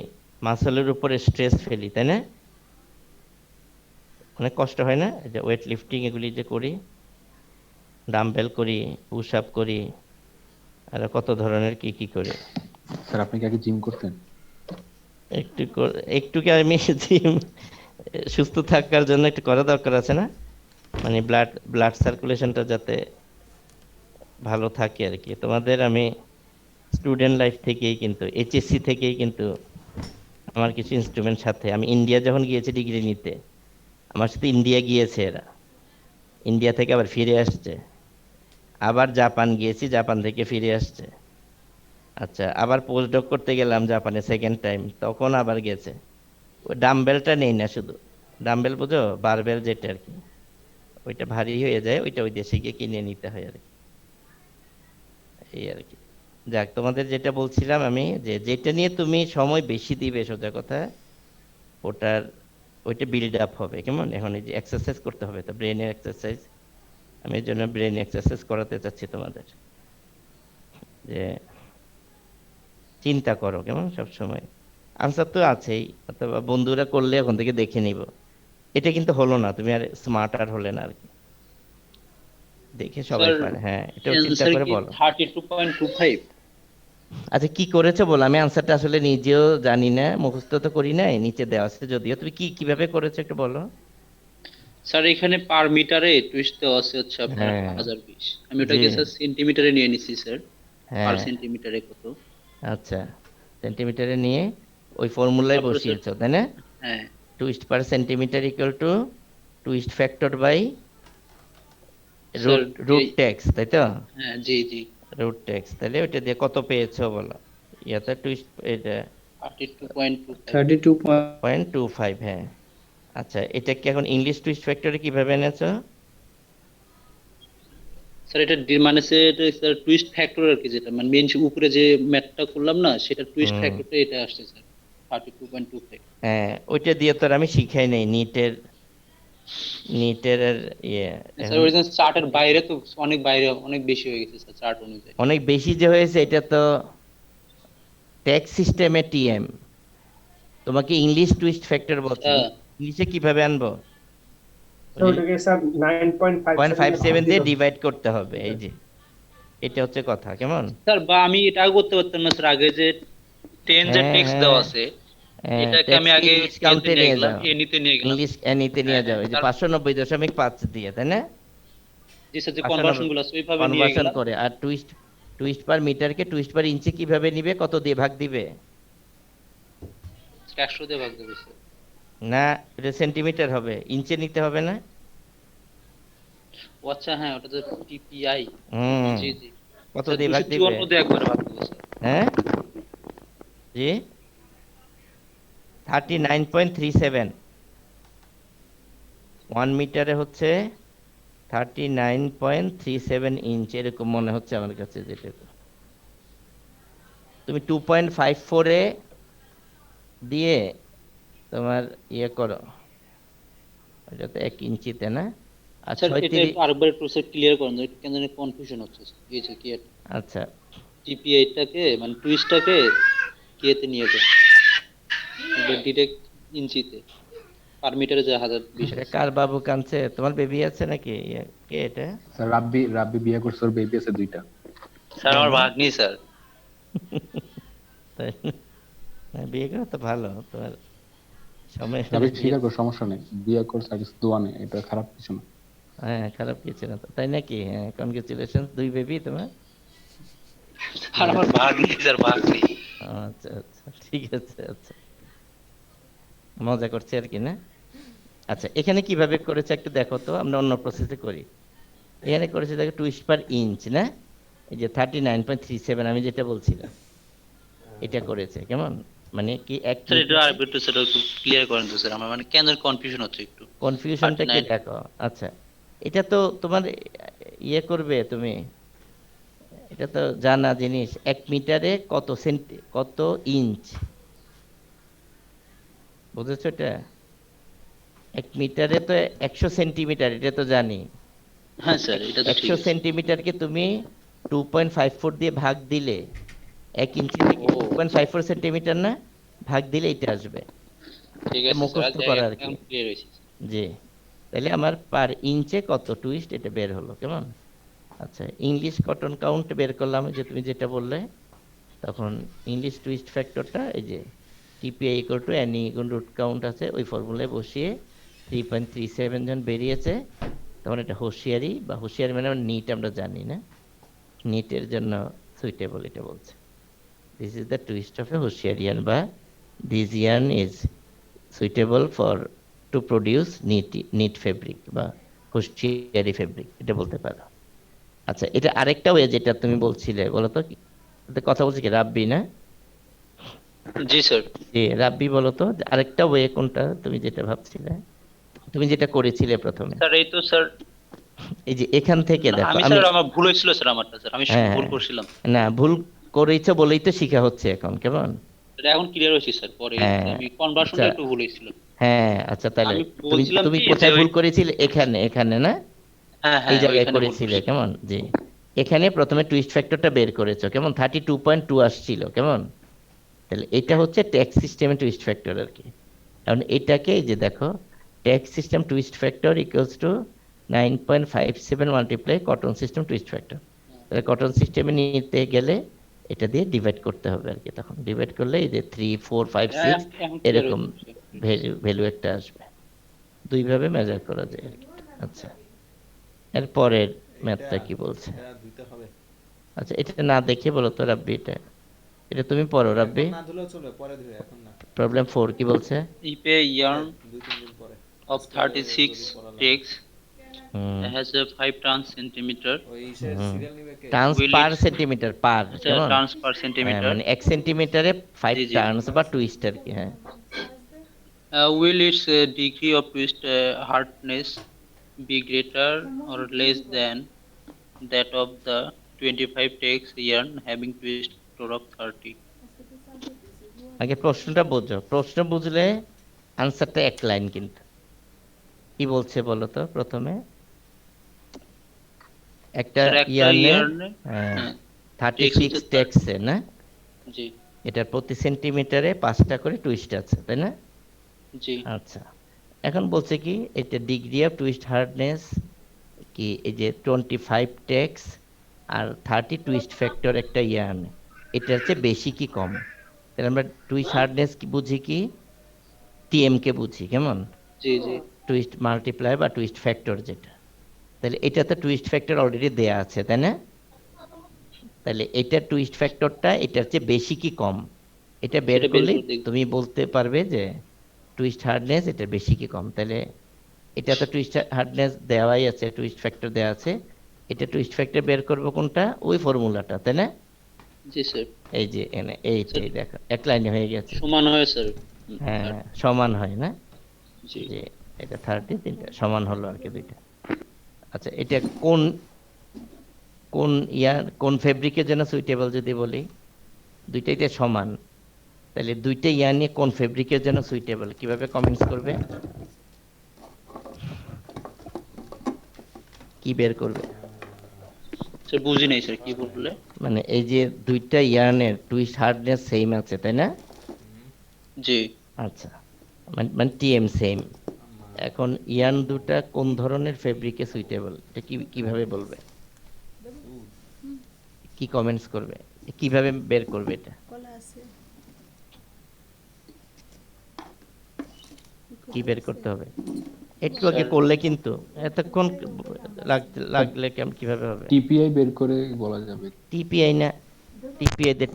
মাসলের উপরে স্ট্রেস ফেলি, তাই না? অনেক কষ্ট হয় না, এই যে ওয়েট লিফটিং এগুলি যে করি, ডাম্বেল করি, পুশ আপ করি, আর কত ধরনের কি কি করি। স্যার আপনি কি আগে জিম করতেন? একটু কি আমি জিম, সুস্থ থাকার জন্য একটু করা দরকার আছে না, মানে ব্লাড ব্লাড সার্কুলেশনটা যাতে ভালো থাকে আর কি। তোমাদের আমি স্টুডেন্ট লাইফ থেকেই কিন্তু, এইচএসসি থেকেই কিন্তু আমার কিছু ইনস্ট্রুমেন্ট সাথে, আমি ইন্ডিয়া যখন গিয়েছি ডিগ্রি নিতে, আমার সাথে ইন্ডিয়া গিয়েছে এরা, ইন্ডিয়া থেকে আবার ফিরে আসছে, আবার জাপান গিয়েছি, জাপান থেকে ফিরে আসছে। আচ্ছা, আবার পোস্ট ডক করতে গেলাম জাপানে সেকেন্ড টাইম, তখন আবার গেছে। ওই ডাম্বেলটা নেই না, শুধু ডাম্বেল বুঝো, বারবেল যেটা আর কি, ওইটা ভারী হয়ে যায়, ওইটা ওই দেশে গিয়ে কিনে নিতে হয় আর কি, এই আর কি। যাক, তোমাদের যেটা বলছিলাম আমি, যে যেটা নিয়ে তুমি সময় বেশি দিবে, সোজা কথা, ওটার ওইটা বিল্ড আপ হবে, কেমন? এখন এই যে এক্সারসাইজ করতে হবে, তো ব্রেনের এক্সারসাইজ, আমি এর জন্য ব্রেন এক্সারসাইজ করাতে চাচ্ছি তোমাদের, যে চিন্তা করো, কেমন? সব সময় আনসার তো আছেই, অথবা বন্ধুরা করলে এখন থেকে দেখে নিব। এটা কিন্তু হলো না, তুমি আর স্মার্ট আর হলে না আর কি, দেখে সবাই স্যার পারে, হ্যাঁ এটাও চিন্তা অ্যান্সার করে কি বলো। 32.25? আচ্ছা কি করেছো বলো, আমি আনসারটা আসলে নিজেও জানি না, মুখস্থ তো করি নাই, নিচে দেওয়া আছে যদিও, তুমি কি কিভাবে করেছো একটু বলো। স্যার এখানে পার মিটারে টুইস্ট দেওয়া আছে হচ্ছে আপনার হ্যাঁ 1020, আমি জি, ওটাকে স্যার সেন্টিমিটারে নিয়ে নিছি স্যার। পার হ্যাঁ সেন্টিমিটারে কত? আচ্ছা, সেন্টিমিটারে নিয়ে ওই ফর্মুলায় তারপরে স্যার বসিয়েছো, তাই না? হ্যাঁ twist per centimetre equal to twist factor by sir root এই ট্যাক্স, তাই তো? হ্যাঁ জি জি রুট ট্যাক্স, তাহলে ওইটা দিয়ে কত পেয়েছো বলো? ইয়াতে টুইস্ট এটা 32.25 32 0.25, হ্যাঁ। আচ্ছা, এটা কি এখন ইংলিশ টুইস্ট ফ্যাক্টরে কিভাবে এনেছো? স্যার এটা মানে স্যার টুইস্ট ফ্যাক্টর আর কি, যেটা মানে মেন উপরে যে ম্যাথটা করলাম না, সেটা টুইস্ট হুম, ফ্যাক্টরটা এটা আসছে স্যার 32.25। হ্যাঁ, ওইটা দিয়ে তো আর আমি শিখাই নাই নিটের আর ইয়ে। স্যার এখন ওই চার্টের বাইরে তো অনেক বাইরে অনেক বেশি হয়ে গেছে স্যার চার্ট অনুযায়ী। অনেক বেশি যে হয়েছে, এটা তো ট্যাক্স সিস্টেমে টিএম, তোমাকে ইংলিশ টুইস্ট ফ্যাক্টর বলছে, আচ্ছা ইংলিশে কিভাবে আনবো? তো ওটাকে স্যার 9.57 0.57 দিয়ে ডিভাইড করতে হবে, এই যে এটা হচ্ছে কথা, কেমন? স্যার, বা আমি এটা করতে পারতাম না স্যার, আগে যে 10 যে হ্যাঁ টেক্সট দেওয়া হ্যাঁ আছে হ্যাঁ, এটাকে আমি ট্যাক্স আগে ইংলিশ কাউন্টে নিয়ে গেলাম, যাও, এনিতে নিয়ে গেলাম। ইংলিশ এনিতে হ্যাঁ নিয়ে যাও, হ্যাঁ এই যে তার 590.5 দিয়ে, তাই না? যে স্যার যে 590 কনভার্সন গুলো আছে ওইভাবে নিয়ে কনভার্সন গেলাম। করে। আর টুইস্ট টুইস্ট পার মিটারকে টুইস্ট পার ইঞ্চি কিভাবে নিবে, কত দিয়ে ভাগ দিবে? 100 দিয়ে ভাগ দেবো স্যার। না, এটা সেন্টিমিটার হবে, ইঞ্চি নিতে হবে না? ও আচ্ছা হ্যাঁ, ওটা তো টিপিআই। হুম, জি জি কত স্যার, দিয়ে ভাগ দিবে? 254 দিয়ে একবারে ভাগ দেবো স্যার। হ্যাঁ, জি, 39.37, 1 মিটারে হচ্ছে 39.37 ইঞ্চ, এরকম মনে হচ্ছে আমার কাছে। যেটা তুমি 2.54-এ দিয়ে তোমার ইয়ে করো, এটা তো 1 ইঞ্চিতে না? আর স্যার এটা 36, একটু আরেকবার একটু স্যার ক্লিয়ার করেন, একটু কেন জানি কনফিউশন হচ্ছে স্যার। এই যে কি আচ্ছা, টিপিআইটাকে মানে টুইস্টটাকে কিয়েতে নিয়ে যায় ডিরেক্ট ইঞ্চিতে, পার মিটারে যা 1020 এটা আছে। কার বাবু কাঁদছে? তোমার বেবি আছে নাকি? কে এটা? স্যার রাব্বি রাব্বি বিয়ে করছে, ওর বেবি আছে 2টা। স্যার তাই আমার না? ভাগ্নি স্যার। তাই না? হ্যাঁ, বিয়ে করা তো ভালো, তোমার সময় হলে রাব্বি বিয়ে। স্বীকার করো, সমস্যা নেই, বিয়ে করছে আর কিছু দোয়া নেই, এটা খারাপ কিছু না। হ্যাঁ, খারাপ কিছু না তো, তাই নাকি? হ্যাঁ, কনগ্রেচুলেশন, 2 বেবি তোমার। আর আমার ভাগ্নি স্যার, ভাগ্নি। আচ্ছা আচ্ছা, ঠিক আছে, আচ্ছা, মজা করছে আর কি, না? আচ্ছা, এখানে কিভাবে করেছে একটু দেখো তো, আমরা অন্য প্রসেসে করি। এখানে করেছে দেখো টুইস্ট পার ইঞ্চ, না? এই যে 39.37 আমি যেটা বলছিলাম, এটা করেছে কেমন, মানে কি এক স্যার এটা আর মিটারে। একটু স্যার একটু ক্লিয়ার করেন তো স্যার, আমার মানে কেন কনফিউশন হচ্ছে একটু। কনফিউশনটা কি 39। দেখো, আচ্ছা, এটা তো তোমার ইয়ে করবে তুমি, এটা তো জানা জিনিস, 1 মিটারে কত ইঞ্চ, বুঝেছো এটা? 1 মিটারে তো 100 সেন্টিমিটার, এটা তো জানি। হ্যাঁ স্যার এটা তো ঠিক একশো আছে। সেন্টিমিটারকে তুমি 2.54 দিয়ে ভাগ দিলে, 1 ইঞ্চি থেকে ও 2.54 সেন্টিমিটার, না? ভাগ দিলে এটা আসবে। ঠিক এটা আছে স্যার, মুখস্থ করা আর কি। এখন ক্লিয়ার হয়েছে। জি, তাহলে আমার পার ইঞ্চে কত টুইস্ট এটা বের হলো, কেমন? আচ্ছা, ইংলিশ কটন কাউন্ট বের করলাম, যে তুমি যেটা বললে, তখন ইংলিশ টুইস্ট ফ্যাক্টরটা এই যে টিপিআই ইকুয়াল টু এনই গুণ রুট কাউন্ট আছে, ওই ফর্মুলায় বসিয়ে 3.37 জন বেরিয়েছে। তখন এটা হুঁশিয়ারি, বা হুঁশিয়ারি মানে নিট আমরা জানি না, নিটের জন্য সুইটেবল এটা বলছে। This is the twist of a hosiery yarn, বা this yarn is suitable for to produce knit fabric, বা হুঁশিয়ারি ফেব্রিক, এটা বলতে পারো। আচ্ছা, এটা আরেকটা ওয়ে যেটা তুমি বলছিলে, বলো তো কি? এটা কথা বলছি কি, রাব্বি না? জি স্যার। জি, রাব্বি বলো তো, আরেকটা ওয়ে কোনটা তুমি যেটা ভাবছিলে, তুমি যেটা করেছিলে প্রথমে? স্যার এই তো স্যার, এই যে এখান থেকে না, দেখো, আমি আমি, স্যার আমার ভুল হয়েছিল স্যার, আমারটা স্যার আমি হ্যাঁ, ভুল করছিলাম। না, ভুল করেছো বলেই তো শিখা হচ্ছে এখন, কেমন? এটা এখন ক্লিয়ার হয়েছে স্যার, পরে হ্যাঁ, আমি আচ্ছা, কনভার্সনটা একটু ভুল হয়েছিল। হ্যাঁ, আচ্ছা, তাহলে আমি তুমি বলছিলাম তুমি কি যে কোথায় ওই, ভুল করেছিলে? এখানে, এখানে না? হ্যাঁ এই হ্যাঁ জায়গায় ওইখানে ভুল করেছিলে, করছি। কেমন? জি, এখানে প্রথমে টুইস্ট ফ্যাক্টরটা বের করেছো, কেমন? 32.2 আসছিল, কেমন? তাহলে এটা হচ্ছে ট্যাক্স সিস্টেমে টুইস্ট ফ্যাক্টর আর কি। এখন এটাকে এই যে দেখো, tax system twist factor equals to 9.57 multiply cotton system twist factor. তাহলে কটন সিস্টেমে নিতে গেলে এটা দিয়ে ডিভাইড করতে হবে আর কি, তখন ডিভাইড করলে এই যে 3, 4, 5, হ্যাঁ 6 এখন ক্লিয়ার এরকম হয়েছে স্যার। ভ্যালু একটা আসবে। দুইভাবে মেজার করা যায় আর কি। আচ্ছা, এর পরের ম্যাথটা কি বলছে? আচ্ছা, এটা না দেখে বলো তো রাব্বি, এটা এটা তুমি পড়ো রাব্বি। না ধুলেও চলবে, পরে ধুয়ে, এখন না। প্রবলেম 4 কি বলছে? If a yarn 2-3 দিন পরে of আজকে 36 যদি পড়া লাগে। takes hmm has a 5 turns centimeter, ওই হুম সিরিয়াল নিবে কে? Turns will per it centimetre per, কেমন? turns per হ্যাঁ, centimeter? মানে 1 সেন্টিমিটারে 5 জি, জি। টার্নস বা টুইস্ট আর কি। হ্যাঁ, Will its degree of twist hardness be greater or less than that of the 25 takes yarn having twist factor of 30? আগে প্রশ্নটা বোঝো, প্রশ্ন বুঝলে আনসারটা এক লাইন কিন্তু। কি বলছে বলো তো প্রথমে? একটা স্যার একটা ইয়ার্নে ইয়ার্নে হ্যাঁ, 36 হচ্ছে টেক্সে না, জি এটার প্রতি সেন্টিমিটারে 5টা করে টুইস্ট আছে, তাই না? জি আচ্ছা, এখন বলছে কি এটা ডিগ্রি অফ টুইস্ট হার্ডনেস কি, এই যে 25 টেক্স আর 30 টুইস্ট ফ্যাক্টর একটা ইয়ার্ন, এটার চেয়ে বেশি কি কম? তাহলে আমরা টুইস্ট হার্ডনেস কি বুঝি, কি টিএম কে বুঝি, কেমন? জি জি টুইস্ট মাল্টিপ্লাই বা টুইস্ট ফ্যাক্টর যেটা। তাহলে এটা তো টুইস্ট ফ্যাক্টর অলরেডি দেয়া আছে, তাই না? তাহলে এটা টুইস্ট ফ্যাক্টরটা এটার চেয়ে বেশি কি কম, এটা বের সেটা বের করলে করে দেখব। তুমি বলতে পারবে যে টুইস্ট হার্ডনেস এটা বেশি কি কম। তাহলে এটা তো টুইস্ট হার্ডনেস দেওয়াই আছে, টুইস্ট ফ্যাক্টর দেওয়া আছে, এটা টুইস্ট ফ্যাক্টর বের করবো কোনটা, ওই ফর্মুলাটা, তাই না? জি স্যার এই যে এনে এইটাই দেখো এক লাইনে হয়ে গেছে। সমান হয় স্যার। হ্যাঁ হ্যাঁ, সমান হয় না, জি যে এটা 30 তিনটা সমান হলো আর কি দুইটা। আচ্ছা, এটা কোন কোন কোন ফেব্রিকের জন্য সুইটেবল যদি বলি, দুইটাই তো সমান, তাহলে দুইটা নিয়ে কোন ফেব্রিকের জন্য সুইটেবল কিভাবে কমেন্টস করবে, কি বের করবে? স্যার বুঝি নাই স্যার কি বললে। মানে এই যে দুইটা ইয়ার্নের টুইস্ট হার্ডনেস সেম আছে, তাই না? জি আচ্ছা, মানে টিএম সেম। এখন ইয়ার্ন দুটা কোন ধরনের ফেব্রিকে সুইটেবল, এটা কিভাবে বলবে, কি কমেন্টস করবে, কিভাবে বের করবে এটা, কি বের করতে হবে? একটু আগে করলে কিন্তু এতক্ষণ লাগলে কেমন কিভাবে হবে? টিপিআই বের করে বলা যাবে। টিপিআই না, টিপিআই তে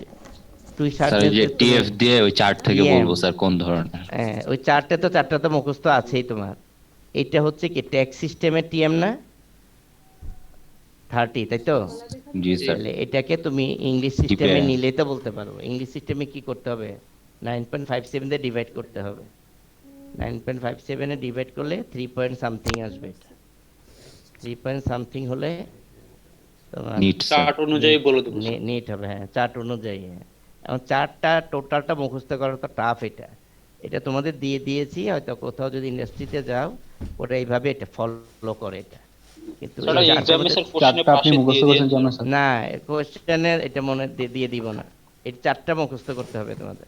তুই স্যার ওই সার্টেন যে টিএফ দিয়ে ওই চার্ট থেকে TM বলবো স্যার কোন ধরনের। হ্যাঁ, ওই চারটা তো মুখস্থ আছেই তোমার। এটা হচ্ছে কি ট্যাক্স সিস্টেমের টিএম না 30, তাই তো? জি স্যার। তাহলে এটাকে তুমি ইংলিশ সিস্টেমে TPI নিলেই তো বলতে পারো। ইংলিশ সিস্টেমে কি করতে হবে, 9.57 দিয়ে ডিভাইড করতে হবে। 9.57 এ ডিভাইড করলে 3 পয়েন্ট সামথিং আসবে। এটা 3 পয়েন্ট সামথিং হলে তোমার নিট স্যার। চার্ট অনুযায়ী বলে দেবো স্যার। নিট হবে। হ্যাঁ, চার্ট অনুযায়ী। হ্যাঁ, এখন চার্টটা টোটালটা মুখস্থ করা তো টাফ। এটা এটা তোমাদের দিয়ে দিয়েছি, হয়তো কোথাও যদি ইন্ডাস্ট্রিতে যাও ওটা এইভাবে এটা ফলো করে এটা, কিন্তু স্যার এই এক্সামে স্যার কোশ্চেনে চারটা আপনি পাশে মুখস্থ দিয়ে করছেন দিয়ে কেমন স্যার? না, কোশ্চেনের এটা মনে দিয়ে দিব না, এই চারটা মুখস্থ করতে হবে তোমাদের।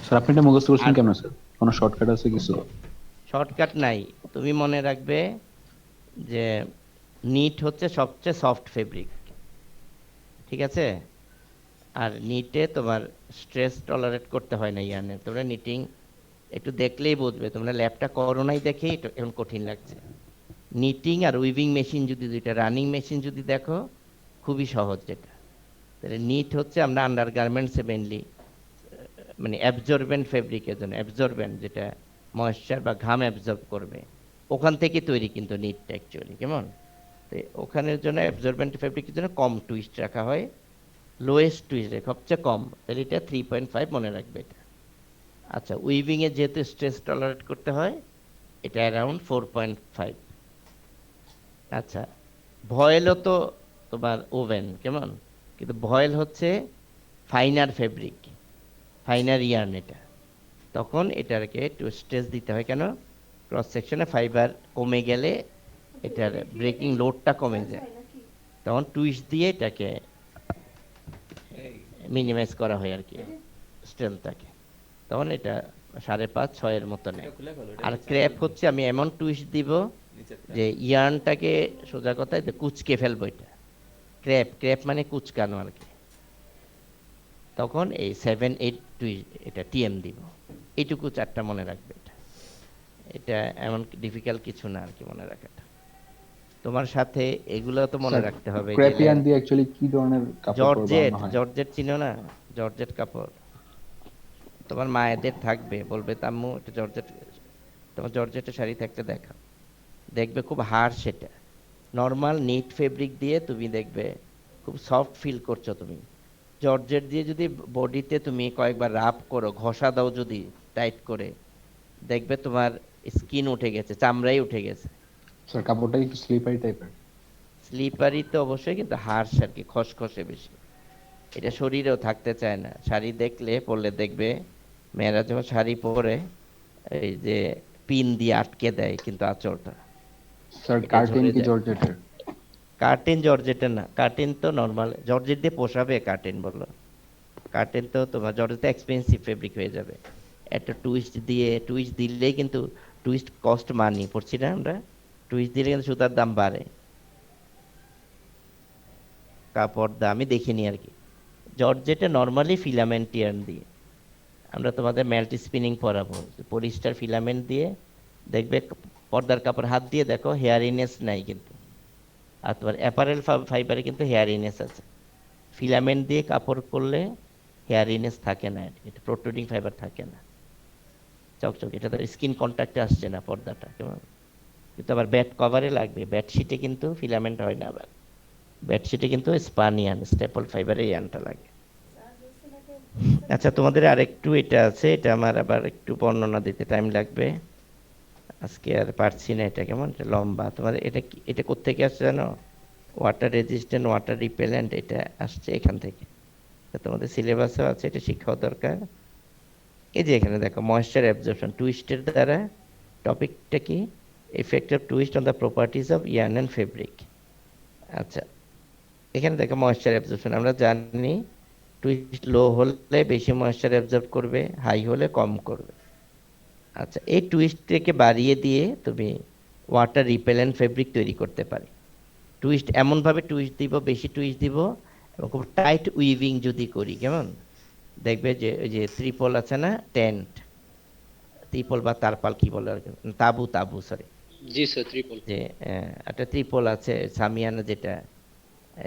স্যার আপনি এটা মুখস্থ করছেন আর- কেমন স্যার? কোনো শর্টকাট আছে কিছু? শর্টকাট নাই, তুমি মনে রাখবে যে নিট হচ্ছে সবচেয়ে সফট ফেব্রিক, ঠিক আছে? আর নিটে তোমার স্ট্রেস টলারেট করতে হয় না ইয়ার্নে। তোমরা নিটিং একটু দেখলেই বুঝবে, তোমরা ল্যাবটা করো নাই দেখেই এটা এখন কঠিন লাগছে। নিটিং আর উইভিং মেশিন যদি দুইটা রানিং মেশিন যদি দেখো, খুবই সহজ যেটা। তাহলে নিট হচ্ছে আমরা আন্ডার গার্মেন্টসে মেনলি, মানে অ্যাবজর্বেন্ট ফেব্রিকের জন্য, অ্যাবজর্বেন্ট যেটা ময়েশ্চার বা ঘাম অ্যাবজর্ব করবে, ওখান থেকে তৈরি কিন্তু নিটটা অ্যাকচুয়ালি, কেমন? তো ওখানের জন্য অ্যাবজর্বেন্ট ফেব্রিকের জন্য কম টুইস্ট রাখা হয়, লোয়েস্ট টুইস্ট সবচেয়ে কম, তাহলে এটা 3.5 মনে রাখবে এটা। আচ্ছা, উইভিংয়ে যেহেতু স্ট্রেস টলারেট করতে হয়, এটা অ্যারাউন্ড 4.5। আচ্ছা, ভয়েলও তো তোমার ওভেন, কেমন? কিন্তু ভয়েল হচ্ছে ফাইনার ফেব্রিক, ফাইনার ইয়ার্ন এটা, তখন এটাকে একটু স্ট্রেস দিতে হয়। কেন? ক্রস সেকশনে ফাইবার কমে গেলে এটার ব্রেকিং লোডটা কমে যায়, তখন টুইস্ট দিয়ে এটাকে মিনিমাইজ করা হয় আর কি স্ট্রেংথটাকে, তখন এটা 5.5-6 মতো নেয়। এটা খুলে ফেলো, এটা আর নিচে ক্র্যাপ ফেলো। হচ্ছে আমি এমন টুইস্ট দিব নিচেরটা। যে ইয়ার্নটাকে সোজা কথায় কুচকে ফেলবো এটা। ক্র্যাপ মানে কুচকানো আর কি, তখন এই 7-8 টুইস্ট এটা টিএম দিব। এইটুকু চারটা মনে রাখবে। এটা এটা এমন ডিফিকাল্ট কিছু না আর কি মনে রাখাটা। তোমার সাথে এগুলো তো মনে স্যার রাখতে হবে, যে ক্রেপিয়ান দিয়ে অ্যাকচুয়ালি কি ধরনের কাপড় বানানো জর্জেট, হয়? জর্জেট চিনো না? জর্জেট কাপড় তোমার মায়েদের থাকবে, বলবে তাম্মু একটা জর্জেট, তোমার জর্জেটের শাড়ি থাকতে দেখা, দেখবে খুব হার্ড সেটা। নর্মাল নিট ফেব্রিক দিয়ে তুমি দেখবে খুব সফট ফিল করছো তুমি। জর্জেট দিয়ে যদি বডিতে তুমি কয়েকবার রাব করো, ঘষা দাও যদি টাইট করে, দেখবে তোমার স্কিন উঠে গেছে, চামড়াই উঠে গেছে। স্যার কাপড়টা একটু স্লিপারি টাইপের। স্লিপারি তো অবশ্যই, কিন্তু হার্শ আর কি, খসখসে বেশি। এটা শরীরেও থাকতে চায় না। শাড়ি দেখলে পরলে দেখবে মেয়েরা যখন শাড়ি পরে এই যে পিন দিয়ে আটকে দেয় কিন্তু আঁচলটা, স্যার এটা কার্টেন ঝরে কি যায়। জর্জেটের? কার্টেন জর্জেটের না, কার্টেন তো নর্মাল, জর্জেট দিয়ে পোষাবে কার্টেন বলো? কার্টেন তো তোমার জর্জেট এক্সপেন্সিভ ফেব্রিক হয়ে যাবে। একটা টুইস্ট দিয়ে, টুইস্ট দিলেই কিন্তু, টুইস্ট কস্ট মানি পড়ছি না আমরা, টুইস্ট দিলে কিন্তু সুতার দাম বাড়ে, কাপড় দাম আমি দেখিনি আর কি। জর্জেটে নর্মালি ফিলামেন্ট ইয়ার্ন দিয়ে, আমরা তোমাদের মেল্ট স্পিনিং পরাবো, পলিস্টার ফিলামেন্ট দিয়ে দেখবে পর্দার কাপড় হাত দিয়ে দেখো হেয়ারিনেস নাই কিন্তু। আর তোমার অ্যাপারেল ফাইবারে কিন্তু হেয়ারিনেস আছে। ফিলামেন্ট দিয়ে কাপড় করলে হেয়ারিনেস থাকে না, এটা প্রোট্রুডিং ফাইবার থাকে না, চকচক, এটা তো স্কিন কন্ট্যাক্টে আসছে না পর্দাটা, কেমন। কিন্তু আবার বেড কভারে লাগবে, বেডশিটে কিন্তু ফিলামেন্ট হয় না, আবার বেডশিটে কিন্তু স্পানিয়ান স্টেপল ফাইবারে ইয়ানটা লাগে। আচ্ছা, তোমাদের আরেকটু এটা আছে, এটা আমার আবার একটু বর্ণনা দিতে টাইম লাগবে, আজকে আর পারছি না, এটা কেমন, এটা লম্বা। তোমাদের এটা কি, এটা কোত্থেকে আসছে জানো? ওয়াটার রেজিস্ট্যান্ট, ওয়াটার রিপেলেন্ট, এটা আসছে এখান থেকে। তা তোমাদের সিলেবাসেও আছে, এটা শিক্ষাও দরকার। এই যে এখানে দেখো ময়েশ্চার অ্যাবজর্পশন টুইস্টের দ্বারা, টপিকটা কি, effect of twist on the properties of yarn and fabric. আচ্ছা, এখানে দেখো ময়েশ্চার অ্যাবজর্পশন, আমরা জানি টুইস্ট লো হলে বেশি ময়েশ্চার অ্যাবজর্ব করবে, হাই হলে কম করবে। আচ্ছা, এই টুইস্টটাকে বাড়িয়ে দিয়ে তুমি ওয়াটার রিপেলেন্ট ফেব্রিক তৈরি করতে পারে। টুইস্ট এমনভাবে টুইস্ট দিব, বেশি টুইস্ট দিব, এবং খুব টাইট উইভিং যদি করি, কেমন দেখবে যে ওই যে ত্রিপল আছে না, টেন্ট, ত্রিপল বা তারপাল কি বলে আর কি, তাবু, তাবু সরি, জি স্যার, ত্রিপল। যে একটা ত্রিপল আছে সামিয়ানা, যেটা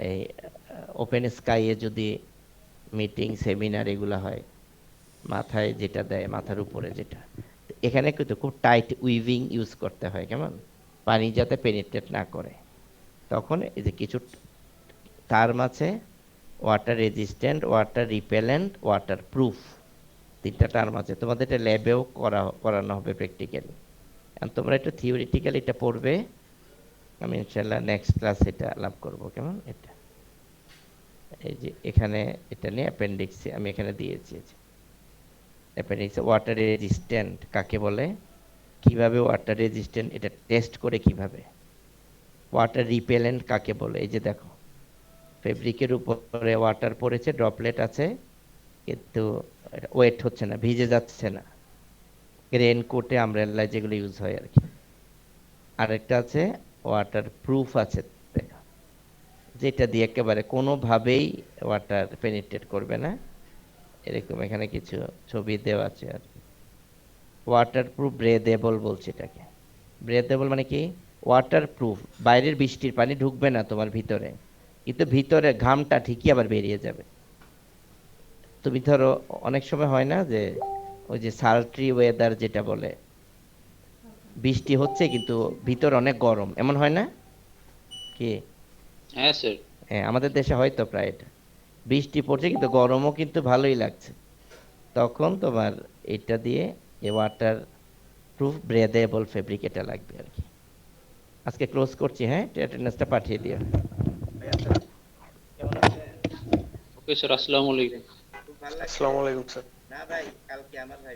এই ওপেন স্কাইয়ে যদি মিটিং সেমিনার এগুলো হয়, মাথায় যেটা দেয়, মাথার উপরে যেটা, তো এখানে কিন্তু খুব টাইট উইভিং ইউজ করতে হয়, কেমন, পানি যাতে পেনিট্রেট না করে। তখন এই যে কিছু টার্ম আছে, water resistant, water repellent, water proof, তিনটা টার্ম আছে। তোমাদের এটা ল্যাবেও করানো হবে প্র্যাকটিক্যালি। আর তোমরা একটু থিওরিটিক্যালি এটা পড়বে, আমি ইনশাল্লাহ নেক্সট ক্লাস এটা আলাপ করব, কেমন। এটা এই যে এখানে এটা নিয়ে অ্যাপেন্ডিক্সে আমি এখানে দিয়েছি, অ্যাপেন্ডিক্সে ওয়াটার রেজিস্ট্যান্ট কাকে বলে, কিভাবে ওয়াটার রেজিস্ট্যান্ট এটা টেস্ট করে, কিভাবে ওয়াটার রিপেলেন্ট কাকে বলে। এই যে দেখো ফেব্রিকের উপরে ওয়াটার পড়েছে, ড্রপলেট আছে, কিন্তু ওয়েট হচ্ছে না, ভিজে যাচ্ছে না, রেনকোটে, আমব্রেলায় যেগুলো ইউজ হয় আর কি। আরেকটা আছে ওয়াটার প্রুফ আছে, দেখো, যেটা দিয়ে একেবারে কোনোভাবেই ওয়াটার পেনিট্রেট করবে না, এরকম এখানে কিছু ছবি দেওয়া আছে আর কি। ওয়াটার প্রুফ ব্রেদেবল বলছে এটাকে। ব্রেদেবল মানে কি, ওয়াটার প্রুফ, বাইরের বৃষ্টির পানি ঢুকবে না তোমার ভিতরে, কিন্তু ভিতরে ঘামটা ঠিকই আবার বেরিয়ে যাবে। তুমি ধরো অনেক সময় হয় না যে ওই যে সালট্রি ওয়েদার যেটা বলে, বৃষ্টি হচ্ছে কিন্তু ভিতর অনেক গরম, এমন হয় না কি? হ্যাঁ স্যার। হ্যাঁ, আমাদের দেশে হয়তো প্রায় এটা, বৃষ্টি পড়ছে কিন্তু গরমও কিন্তু ভালোই লাগছে, তখন তোমার এটা দিয়ে এই ওয়াটার প্রুফ ব্রেদেবল ফেব্রিক এটা লাগবে আর কি। আজকে ক্লোজ করছি, হ্যাঁ, অ্যাটেন্ডেন্সটা পাঠিয়ে দিও। ওকে স্যার, আসসালামু আলাইকুম। আসসালামু আলাইকুম স্যার। না ভাই, কালকে আমার ভাই